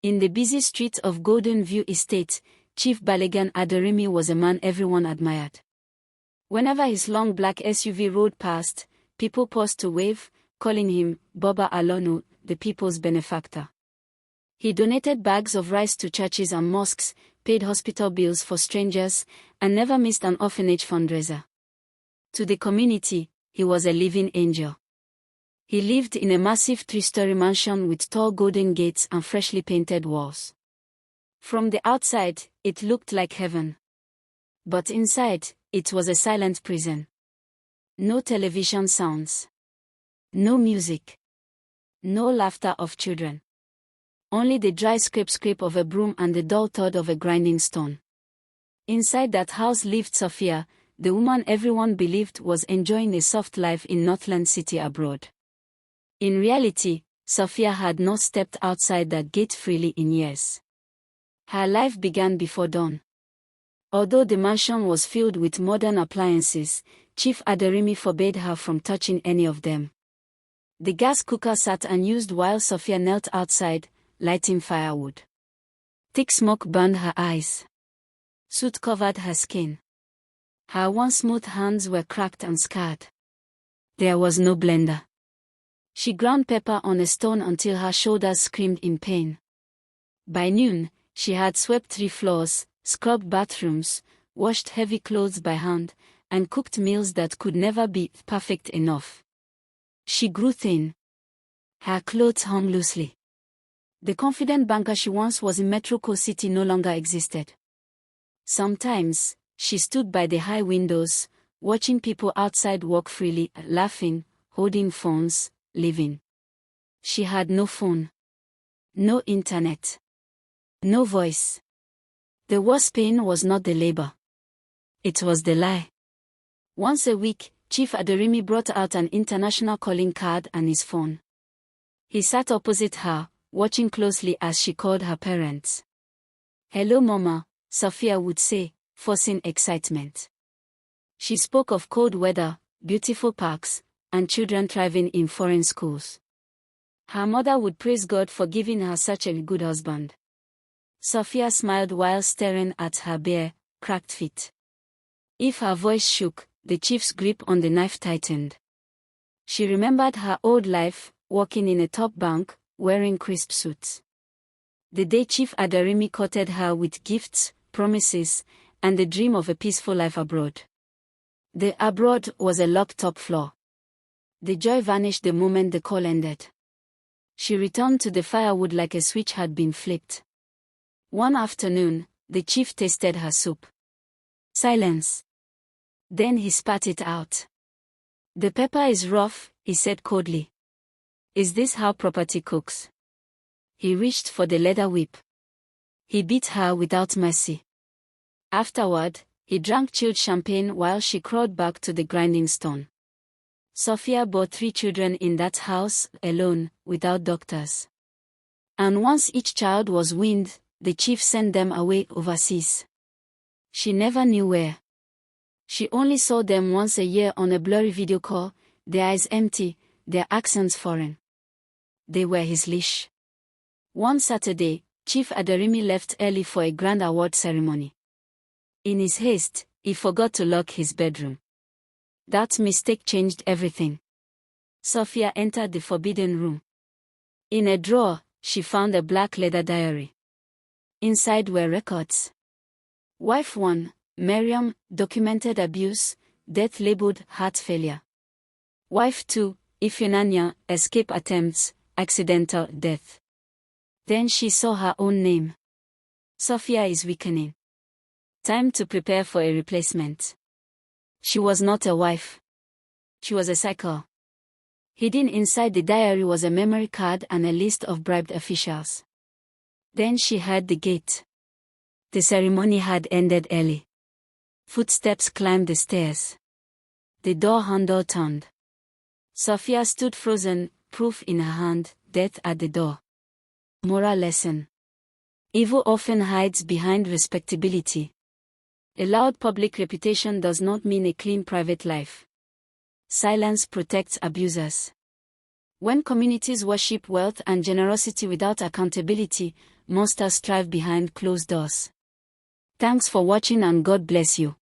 In the busy streets of Golden View Estate, Chief Balogun Aderemi was a man everyone admired. Whenever his long black SUV rode past, people paused to wave, calling him Baba Alonu, the people's benefactor. He donated bags of rice to churches and mosques, paid hospital bills for strangers, and never missed an orphanage fundraiser. To the community, he was a living angel. He lived in a massive 3-story mansion with tall golden gates and freshly painted walls. From the outside, it looked like heaven. But inside, it was a silent prison. No television sounds. No music. No laughter of children. Only the dry scrape of a broom and the dull thud of a grinding stone. Inside that house lived Sophia, the woman everyone believed was enjoying a soft life in Northland City abroad. In reality, Sophia had not stepped outside that gate freely in years. Her life began before dawn. Although the mansion was filled with modern appliances, Chief Aderemi forbade her from touching any of them. The gas cooker sat unused while Sophia knelt outside, lighting firewood. Thick smoke burned her eyes. Soot covered her skin. Her once smooth hands were cracked and scarred. There was no blender. She ground pepper on a stone until her shoulders screamed in pain. By noon, she had swept 3 floors, scrubbed bathrooms, washed heavy clothes by hand, and cooked meals that could never be perfect enough. She grew thin. Her clothes hung loosely. The confident banker she once was in Metroco City no longer existed. Sometimes, she stood by the high windows, watching people outside walk freely, laughing, holding phones, living. She had no phone. No internet. No voice. The worst pain was not the labor. It was the lie. Once a week, Chief Aderemi brought out an international calling card and his phone. He sat opposite her, watching closely as she called her parents. "Hello Mama," Sophia would say, forcing excitement. She spoke of cold weather, beautiful parks, and children thriving in foreign schools. Her mother would praise God for giving her such a good husband. Sophia smiled while staring at her bare, cracked feet. If her voice shook, the chief's grip on the knife tightened. She remembered her old life, working in a top bank, wearing crisp suits. The day Chief Aderemi courted her with gifts, promises, and the dream of a peaceful life abroad. The abroad was a locked top floor. The joy vanished the moment the call ended. She returned to the firewood like a switch had been flipped. One afternoon, the chief tasted her soup. Silence. Then he spat it out. "The pepper is rough," he said coldly. "Is this how property cooks?" He reached for the leather whip. He beat her without mercy. Afterward, he drank chilled champagne while she crawled back to the grinding stone. Sophia bore 3 children in that house, alone, without doctors. And once each child was weaned, the chief sent them away overseas. She never knew where. She only saw them once a year on a blurry video call, their eyes empty, their accents foreign. They were his leash. One Saturday, Chief Aderemi left early for a grand award ceremony. In his haste, he forgot to lock his bedroom. That mistake changed everything. Sophia entered the forbidden room. In a drawer, she found a black leather diary. Inside were records. Wife 1, Miriam, documented abuse, death labeled heart failure. Wife 2, Ifeanyi, escape attempts, accidental death. Then she saw her own name. Sophia is weakening. Time to prepare for a replacement. She was not a wife. She was a cycle. Hidden inside the diary was a memory card and a list of bribed officials. Then she heard the gate. The ceremony had ended early. Footsteps climbed the stairs. The door handle turned. Sophia stood frozen, proof in her hand, death at the door. Moral lesson. Evil often hides behind respectability. A loud public reputation does not mean a clean private life. Silence protects abusers. When communities worship wealth and generosity without accountability, monsters thrive behind closed doors. Thanks for watching and God bless you.